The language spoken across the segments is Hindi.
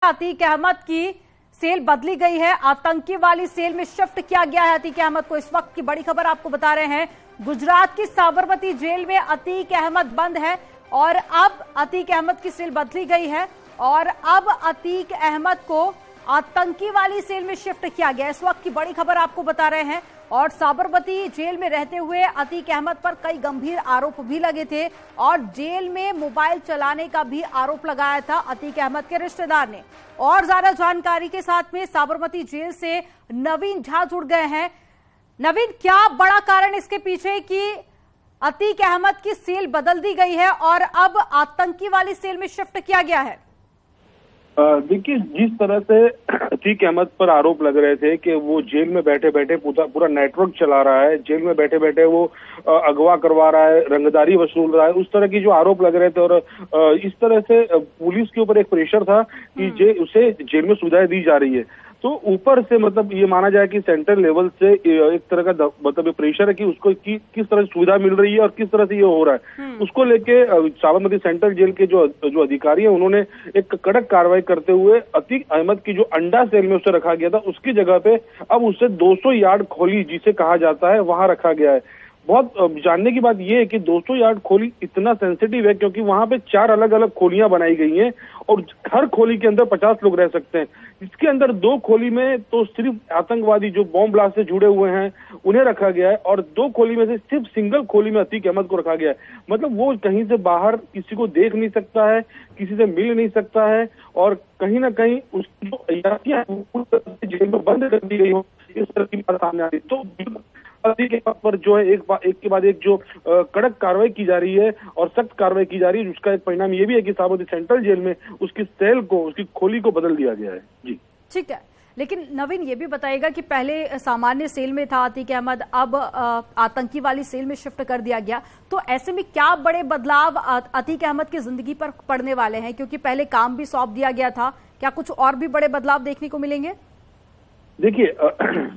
अतीक अहमद की सेल बदली गई है, आतंकी वाली सेल में शिफ्ट किया गया है अतीक अहमद को। इस वक्त की बड़ी खबर आपको बता रहे हैं, गुजरात की साबरमती जेल में अतीक अहमद बंद है और अब अतीक अहमद की सेल बदली गई है और अब अतीक अहमद को आतंकी वाली सेल में शिफ्ट किया गया। इस वक्त की बड़ी खबर आपको बता रहे हैं। और साबरमती जेल में रहते हुए अतीक अहमद पर कई गंभीर आरोप भी लगे थे और जेल में मोबाइल चलाने का भी आरोप लगाया था अतीक अहमद के रिश्तेदार ने। और ज्यादा जानकारी के साथ में साबरमती जेल से नवीन झा जुड़ गए हैं। नवीन, क्या बड़ा कारण इसके पीछे कि अतीक अहमद की सेल बदल दी गई है और अब आतंकी वाली सेल में शिफ्ट किया गया है? देखिए, जिस तरह से अतीक अहमद पर आरोप लग रहे थे कि वो जेल में बैठे बैठे पूरा नेटवर्क चला रहा है, जेल में बैठे बैठे वो अगवा करवा रहा है, रंगदारी वसूल रहा है, उस तरह की जो आरोप लग रहे थे और इस तरह से पुलिस के ऊपर एक प्रेशर था कि उसे जेल में सुविधाएं दी जा रही है। तो ऊपर से मतलब ये माना जाए कि सेंट्रल लेवल से एक तरह का मतलब प्रेशर है कि उसको किस तरह से सुविधा मिल रही है और किस तरह से ये हो रहा है, उसको लेके साबरमती सेंट्रल जेल के जो अधिकारी हैं उन्होंने एक कड़क कार्रवाई करते हुए अतीक अहमद की जो अंडा सेल में उसे रखा गया था उसकी जगह पे अब उसे 200 यार्ड खोली जिसे कहा जाता है वहां रखा गया है। बहुत जानने की बात यह है कि 200 यार्ड खोली इतना सेंसिटिव है क्योंकि वहां पे 4 अलग अलग खोलियां बनाई गई हैं और हर खोली के अंदर 50 लोग रह सकते हैं। इसके अंदर 2 खोली में तो सिर्फ आतंकवादी जो बॉम्ब ब्लास्ट से जुड़े हुए हैं उन्हें रखा गया है और 2 खोली में से सिर्फ सिंगल खोली में अतीक अहमद को रखा गया है। मतलब वो कहीं से बाहर किसी को देख नहीं सकता है, किसी से मिल नहीं सकता है और कहीं ना कहीं उसकी जो अयातियां जेल में बंद कर दी गई हो, इस तरह की बात सामने आ रही। तो अतीक अहमद पर जो है एक के बाद एक जो कड़क कार्रवाई की जा रही है और सख्त कार्रवाई की जा रही है, उसका एक परिणाम ये भी है कि साबरमती सेंट्रल जेल में उसकी सेल को, उसकी खोली को बदल दिया गया है। जी ठीक है, लेकिन नवीन ये भी बताइएगा कि पहले सामान्य सेल में था अतीक अहमद, अब आतंकी वाली सेल में शिफ्ट कर दिया गया, तो ऐसे में क्या बड़े बदलाव अतीक अहमद की जिंदगी पर पड़ने वाले हैं? क्योंकि पहले काम भी सौंप दिया गया था, क्या कुछ और भी बड़े बदलाव देखने को मिलेंगे? देखिए,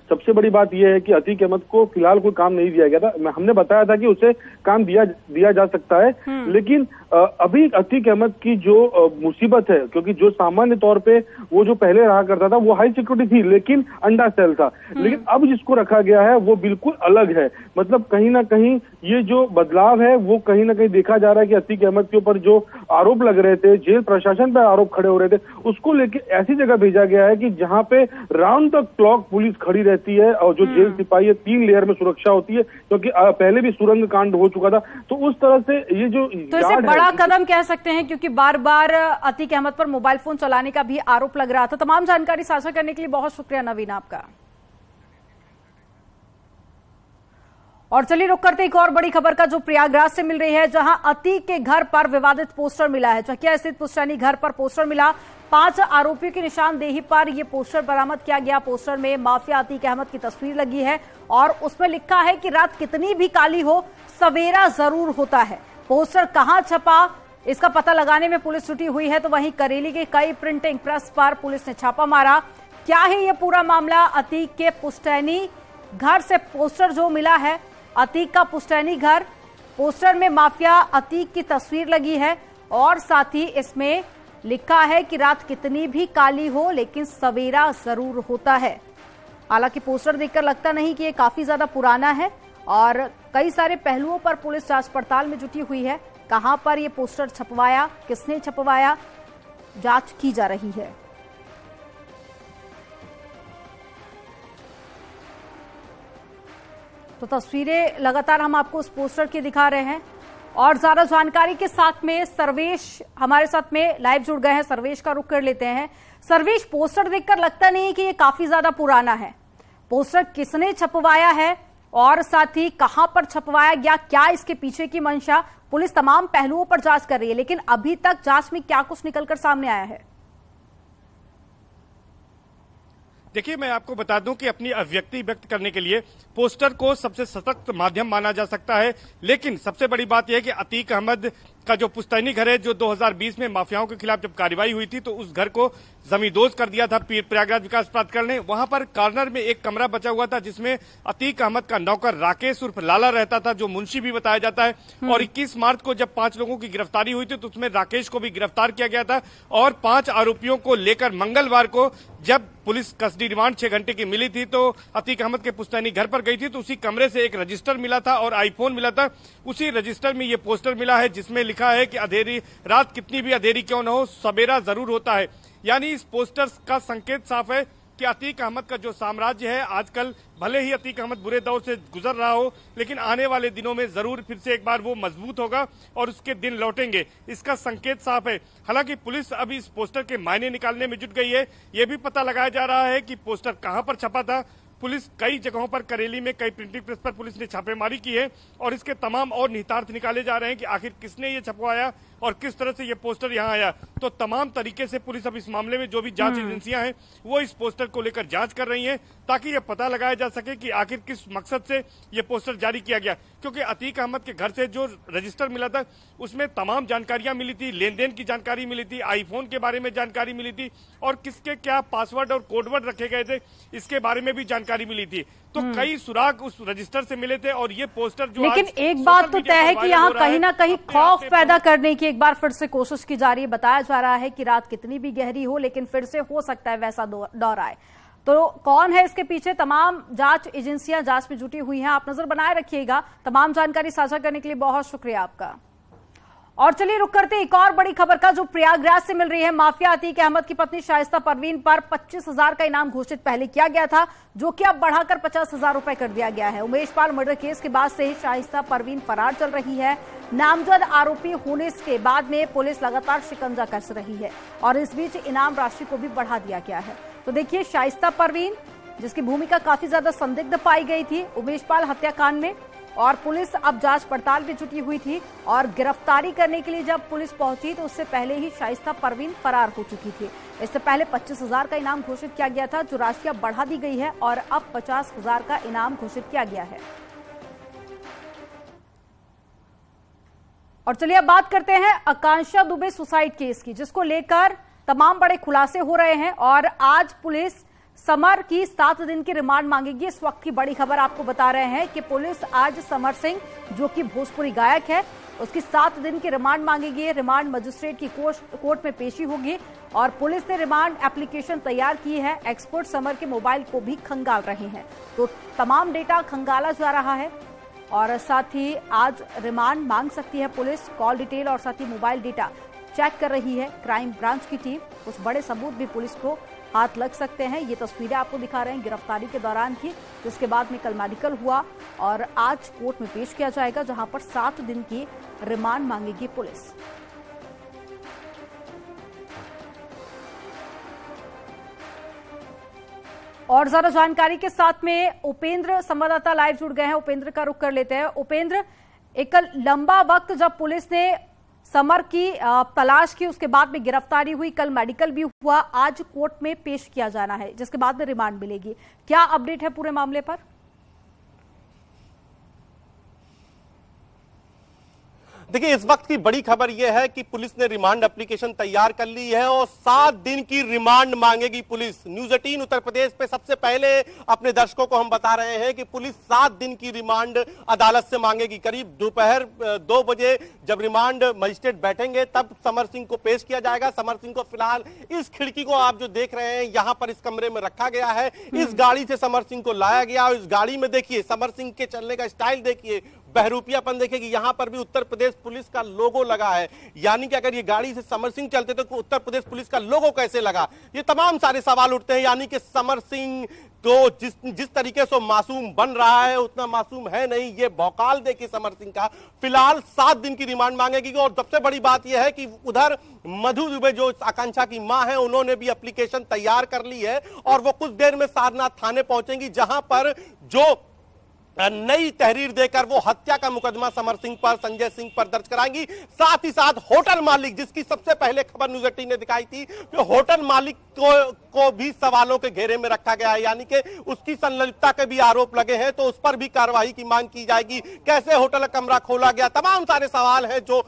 सबसे बड़ी बात यह है कि अतीक अहमद को फिलहाल कोई काम नहीं दिया गया था। हमने बताया था कि उसे काम दिया जा सकता है, लेकिन अभी अतीक अहमद की जो मुसीबत है, क्योंकि जो सामान्य तौर पे वो जो पहले रहा करता था वो हाई सिक्योरिटी थी लेकिन अंडा सेल था, लेकिन अब जिसको रखा गया है वो बिल्कुल अलग है। मतलब कहीं ना कहीं ये जो बदलाव है वो कहीं ना कहीं देखा जा रहा है कि अतीक अहमद के ऊपर जो आरोप लग रहे थे, जेल प्रशासन पर आरोप खड़े हो रहे थे, उसको लेके ऐसी जगह भेजा गया है कि जहाँ पे राउंड द क्लॉक पुलिस खड़ी रहती है और जो जेल सिपाही है 3 लेयर में सुरक्षा होती है, क्योंकि पहले भी सुरंग कांड हो चुका था। तो उस तरह से ये जो तो इसे बड़ा कदम कह सकते हैं, क्योंकि बार बार अतीक अहमद पर मोबाइल फोन चलाने का भी आरोप लग रहा था। तमाम जानकारी साझा करने के लिए बहुत शुक्रिया नवीन आपका। और चलिए रुक करते एक और बड़ी खबर का, जो प्रयागराज से मिल रही है, जहां अतीक के घर पर विवादित पोस्टर मिला है। चकिया स्थित पुश्तैनी घर पर पोस्टर मिला, 5 आरोपियों की निशानदेही पर यह पोस्टर बरामद किया गया। पोस्टर में माफिया अतीक अहमद की तस्वीर लगी है और उसमें लिखा है कि रात कितनी भी काली हो सवेरा जरूर होता है। पोस्टर कहां छपा इसका पता लगाने में पुलिस जुटी हुई है, तो वहीं करेली के कई प्रिंटिंग प्रेस पर पुलिस ने छापा मारा। क्या है यह पूरा मामला? अतीक के पुश्तैनी घर से पोस्टर जो मिला है, अतीक का पुश्तैनी घर, पोस्टर में माफिया अतीक की तस्वीर लगी है और साथ ही इसमें लिखा है कि रात कितनी भी काली हो लेकिन सवेरा जरूर होता है। हालांकि पोस्टर देखकर लगता नहीं कि ये काफी ज्यादा पुराना है और कई सारे पहलुओं पर पुलिस जांच पड़ताल में जुटी हुई है। कहां पर ये पोस्टर छपवाया, किसने छपवाया, जांच की जा रही है। तो तस्वीरें लगातार हम आपको उस पोस्टर की दिखा रहे हैं और ज्यादा जानकारी के साथ में सर्वेश हमारे साथ में लाइव जुड़ गए हैं। सर्वेश का रुख कर लेते हैं। सर्वेश, पोस्टर देखकर लगता नहीं कि ये काफी ज्यादा पुराना है, पोस्टर किसने छपवाया है और साथ ही कहां पर छपवाया गया, क्या इसके पीछे की मंशा? पुलिस तमाम पहलुओं पर जांच कर रही है, लेकिन अभी तक जांच में क्या कुछ निकलकर सामने आया है? देखिए, मैं आपको बता दूं कि अपनी अभिव्यक्ति व्यक्त करने के लिए पोस्टर को सबसे सशक्त माध्यम माना जा सकता है, लेकिन सबसे बड़ी बात यह है कि अतीक अहमद का जो पुश्तैनी घर है, जो 2020 में माफियाओं के खिलाफ जब कार्रवाई हुई थी तो उस घर को जमींदोज कर दिया था प्रयागराज विकास प्राधिकरण ने। वहां पर कॉर्नर में एक कमरा बचा हुआ था जिसमें अतीक अहमद का नौकर राकेश उर्फ लाला रहता था, जो मुंशी भी बताया जाता है। और 21 मार्च को जब 5 लोगों की गिरफ्तारी हुई थी तो उसमें राकेश को भी गिरफ्तार किया गया था। और 5 आरोपियों को लेकर मंगलवार को जब पुलिस कस्टडी रिमांड 6 घंटे की मिली थी तो अतीक अहमद के पुश्तैनी घर पर गई थी तो उसी कमरे से एक रजिस्टर मिला था और आईफोन मिला था। उसी रजिस्टर में ये पोस्टर मिला है जिसमें लिखा है कि अंधेरी रात कितनी भी अंधेरी क्यों न हो, सवेरा जरूर होता है। यानी इस पोस्टर का संकेत साफ है कि अतीक अहमद का जो साम्राज्य है, आजकल भले ही अतीक अहमद बुरे दौर से गुजर रहा हो, लेकिन आने वाले दिनों में जरूर फिर से एक बार वो मजबूत होगा और उसके दिन लौटेंगे, इसका संकेत साफ है। हालांकि पुलिस अभी इस पोस्टर के मायने निकालने में जुट गई है। ये भी पता लगाया जा रहा है कि पोस्टर कहां पर छपा था। पुलिस कई जगहों पर, करेली में कई प्रिंटिंग प्रेस पर पुलिस ने छापेमारी की है और इसके तमाम और निहितार्थ निकाले जा रहे हैं कि आखिर किसने ये छपवाया और किस तरह से ये पोस्टर यहाँ आया। तो तमाम तरीके से पुलिस अब इस मामले में जो भी जांच एजेंसियां हैं वो इस पोस्टर को लेकर जांच कर रही हैं ताकि ये पता लगाया जा सके कि आखिर किस मकसद से ये पोस्टर जारी किया गया। क्योंकि अतीक अहमद के घर से जो रजिस्टर मिला था उसमें तमाम जानकारियां मिली थी, लेन देन की जानकारी मिली थी, आईफोन के बारे में जानकारी मिली थी और किसके क्या पासवर्ड और कोडवर्ड रखे गए थे इसके बारे में भी जानकारी मिली थी। तो कई सुराग उस रजिस्टर से मिले थे और ये पोस्टर जो लेकिन एक बात तो तय है कि यहाँ कहीं ना कहीं खौफ पैदा करने की एक बार फिर से कोशिश की जा रही है। बताया जा रहा है कि रात कितनी भी गहरी हो लेकिन फिर से हो सकता है वैसा दौर आए। तो कौन है इसके पीछे? तमाम जांच एजेंसियां जांच में जुटी हुई हैं। आप नजर बनाए रखिएगा। तमाम जानकारी साझा करने के लिए बहुत शुक्रिया आपका। और चलिए रुक करते एक और बड़ी खबर का जो प्रयागराज से मिल रही है। माफिया अतीक अहमद की पत्नी शाइस्ता परवीन पर 25,000 का इनाम घोषित पहले किया गया था, जो कि अब बढ़ाकर 50,000 रुपए कर दिया गया है। उमेश पाल मर्डर केस के बाद से ही शाइस्ता परवीन फरार चल रही है। नामजद आरोपी होने के बाद में पुलिस लगातार शिकंजा कस रही है और इस बीच इनाम राशि को भी बढ़ा दिया गया है। तो देखिए, शाइस्ता परवीन जिसकी भूमिका काफी ज्यादा संदिग्ध पाई गई थी उमेश पाल हत्याकांड में, और पुलिस अब जांच पड़ताल में जुटी हुई थी और गिरफ्तारी करने के लिए जब पुलिस पहुंची तो उससे पहले ही शाइस्ता परवीन फरार हो चुकी थी। इससे पहले 25,000 का इनाम घोषित किया गया था, जो राशि अब बढ़ा दी गई है और अब 50,000 का इनाम घोषित किया गया है। और चलिए अब बात करते हैं आकांक्षा दुबे सुसाइड केस की, जिसको लेकर तमाम बड़े खुलासे हो रहे हैं और आज पुलिस समर की 7 दिन की रिमांड मांगेगी। इस वक्त की बड़ी खबर आपको बता रहे हैं कि पुलिस आज समर सिंह, जो कि भोजपुरी गायक है, उसकी 7 दिन की रिमांड मांगेगी। रिमांड मजिस्ट्रेट की कोर्ट में पेशी होगी और पुलिस ने रिमांड एप्लीकेशन तैयार की है। एक्सपर्ट समर के मोबाइल को भी खंगाल रहे हैं, तो तमाम डेटा खंगाला जा रहा है और साथ ही आज रिमांड मांग सकती है पुलिस। कॉल डिटेल और साथ ही मोबाइल डेटा चेक कर रही है क्राइम ब्रांच की टीम। कुछ बड़े सबूत भी पुलिस को हाथ लग सकते हैं। ये तस्वीरें आपको दिखा रहे हैं गिरफ्तारी के दौरान की, जिसके बाद में कल मेडिकल हुआ और आज कोर्ट में पेश किया जाएगा, जहां पर 7 दिन की रिमांड मांगेगी पुलिस। और ज्यादा जानकारी के साथ में उपेंद्र संवाददाता लाइव जुड़ गए हैं। उपेंद्र का रुख कर लेते हैं। उपेंद्र, एक लंबा वक्त जब पुलिस ने समर की तलाश की, उसके बाद में गिरफ्तारी हुई, कल मेडिकल भी हुआ, आज कोर्ट में पेश किया जाना है, जिसके बाद में रिमांड मिलेगी। क्या अपडेट है पूरे मामले पर? देखिए, इस वक्त की बड़ी खबर यह है कि पुलिस ने रिमांड एप्लीकेशन तैयार कर ली है और 7 दिन की remand मांगेगी police. News 18 Uttar Pradesh पे सबसे पहले अपने दर्शकों को हम बता रहे हैं कि पुलिस 7 दिन की रिमांड अदालत से मांगेगी। करीब दोपहर 2 बजे जब रिमांड मजिस्ट्रेट बैठेंगे तब समर सिंह को पेश किया जाएगा। समर सिंह को फिलहाल इस खिड़की को आप जो देख रहे हैं यहां पर इस कमरे में रखा गया है। इस गाड़ी से समर सिंह को लाया गया और इस गाड़ी में देखिए समर सिंह के चलने का स्टाइल देखिए, बहरूपियापन देखिए कि यहां पर भी उत्तर प्रदेश पुलिस का लोगो लगा है। यानी कि अगर ये गाड़ी से समर सिंह चलते तो उत्तर प्रदेश पुलिस का लोगो कैसे लगा? ये तमाम सारे सवाल उठते हैं। यानी कि समर सिंह तो जिस तरीके से मासूम बन रहा है उतना मासूम है नहीं। ये भौकाल देखिए समर सिंह का। फिलहाल 7 दिन की रिमांड मांगेगी और सबसे बड़ी बात यह है कि उधर मधु दुबे जो आकांक्षा की मां है उन्होंने भी एप्लीकेशन तैयार कर ली है और वो कुछ देर में सारनाथ थाने पहुंचेंगी, जहां पर जो नई तहरीर देकर वो हत्या का मुकदमा समर सिंह पर, संजय सिंह पर दर्ज कराएंगी। साथ ही साथ होटल मालिक, जिसकी सबसे पहले खबर न्यूज 18 ने दिखाई थी कि होटल मालिक को भी सवालों के घेरे में रखा गया है, यानी कि उसकी संलिप्तता के भी आरोप लगे हैं, तो उस पर भी कार्रवाई की मांग की जाएगी। कैसे होटल का कमरा खोला गया, तमाम सारे सवाल हैं जो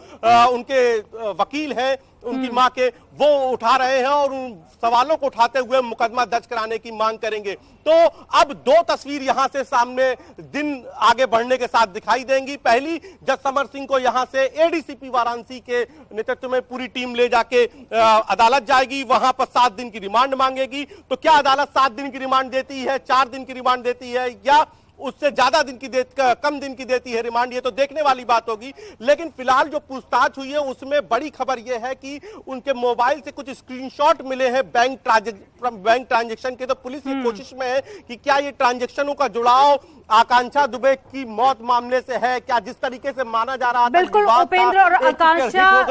उनके वकील हैं, उनकी मां के, वो उठा रहे हैं और उन सवालों को उठाते हुए मुकदमा दर्ज कराने की मांग करेंगे। तो अब दो तस्वीर यहां से सामने दिन आगे बढ़ने के साथ दिखाई देंगी। पहली, जज समर सिंह को यहां से एडीसीपी वाराणसी के नेतृत्व में पूरी टीम ले जाके अदालत जाएगी, वहां पर 7 दिन की रिमांड मांगेगी। तो क्या अदालत 7 दिन की रिमांड देती है, 4 दिन की रिमांड देती है, या उससे ज्यादा दिन की कम दिन की देती है रिमांड, ये तो देखने वाली बात होगी। लेकिन फिलहाल जो पूछताछ हुई है उसमें बड़ी खबर यह है कि उनके मोबाइल से कुछ स्क्रीनशॉट मिले हैं बैंक ट्रांजैक्शन के। तो पुलिस की कोशिश में है कि क्या ये ट्रांजैक्शनों का जुड़ाव आकांक्षा दुबे की मौत मामले से है, क्या जिस तरीके से माना जा रहा था। बिल्कुल उपेंद्र, और आकांक्षा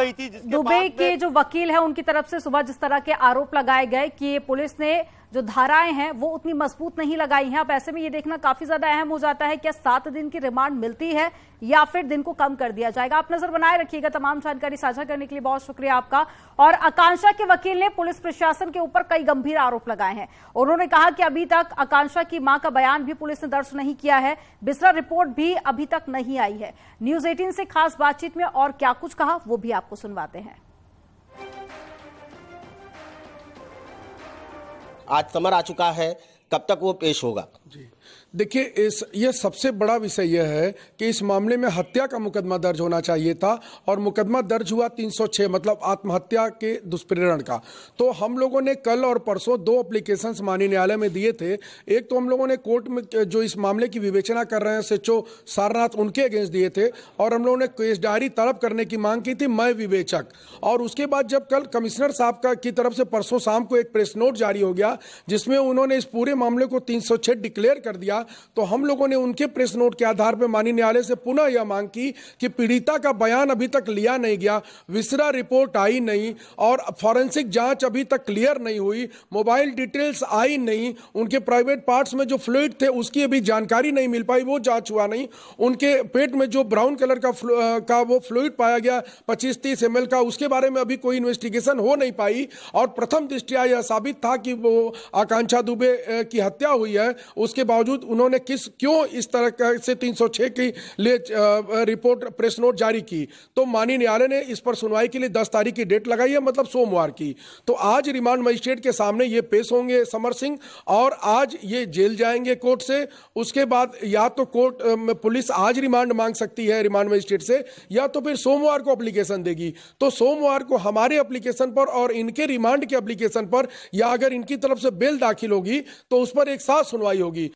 दुबे के जो वकील है उनकी तरफ से सुबह जिस तरह के आरोप लगाए गए कि पुलिस ने जो धाराएं हैं वो उतनी मजबूत नहीं लगाई हैं। अब ऐसे में ये देखना काफी ज्यादा अहम हो जाता है, क्या 7 दिन की रिमांड मिलती है या फिर दिन को कम कर दिया जाएगा। आप नजर बनाए रखिएगा। तमाम जानकारी साझा करने के लिए बहुत शुक्रिया आपका। और आकांक्षा के वकील ने पुलिस प्रशासन के ऊपर कई गंभीर आरोप लगाए हैं। उन्होंने कहा कि अभी तक आकांक्षा की मां का बयान भी पुलिस ने दर्ज नहीं किया है, बिसरा रिपोर्ट भी अभी तक नहीं आई है। न्यूज 18 से खास बातचीत में और क्या कुछ कहा वो भी आपको सुनवाते हैं। आज समर आ चुका है, कब तक वो पेश होगा? जी देखिए, ये सबसे बड़ा विषय यह है कि इस मामले में हत्या का मुकदमा दर्ज होना चाहिए था और मुकदमा दर्ज हुआ 306, मतलब आत्महत्या के दुष्प्रेरण का। तो हम लोगों ने कल और परसों 2 एप्लीकेशंस माननीय न्यायालय में दिए थे। एक तो हम लोगों ने कोर्ट में जो इस मामले की विवेचना कर रहे हैं SHO सारनाथ, उनके अगेंस्ट दिए थे, और हम लोगों ने केस डायरी तलब करने की मांग की थी, मैं विवेचक। और उसके बाद जब कल कमिश्नर साहब की तरफ से परसों शाम को एक प्रेस नोट जारी हो गया जिसमें उन्होंने इस पूरे मामले को 306 डिक्लेयर कर दिया, तो हम लोगों ने उनके प्रेस नोट के आधार पर माननीय न्यायालय से पुनः यह मांग की कि पीड़िता का बयान अभी तक लिया नहीं गया, विसरा रिपोर्ट आई नहीं, और फॉरेंसिक जांच अभी तक क्लियर नहीं हुई, मोबाइल डिटेल्स आई नहीं, उनके प्राइवेट पार्ट्स में जो फ्लूइड थे उसकी अभी जानकारी नहीं मिल पाई, वो जांच हुआ नहीं, उनके पेट में जो ब्राउन कलर का वो फ्लूइड पाया गया 25-30 ml का, उसके बारे में अभी कोई इन्वेस्टिगेशन हो नहीं पाई। और प्रथम दृष्टया यह साबित था कि वो आकांक्षा दुबे की हत्या हुई है, उसके बावजूद उन्होंने क्यों इस तरह से 306 के लिए रिपोर्ट प्रेस नोट जारी की। तो माननीय न्यायालय ने इस पर सुनवाई के लिए 10 तारीख की डेट लगाई है, मतलब सोमवार की। तो आज रिमांड मजिस्ट्रेट के सामने ये पेश होंगे समर सिंह, और आज ये जेल जाएंगे कोर्ट से। उसके बाद या तो कोर्ट में पुलिस आज रिमांड मांग सकती है रिमांड मजिस्ट्रेट से, या तो फिर सोमवार को एप्लीकेशन देगी। तो सोमवार को हमारे एप्लीकेशन पर और इनके रिमांड के एप्लीकेशन पर, या अगर इनकी तरफ से बेल दाखिल होगी तो उस पर एक साथ सुनवाई होगी।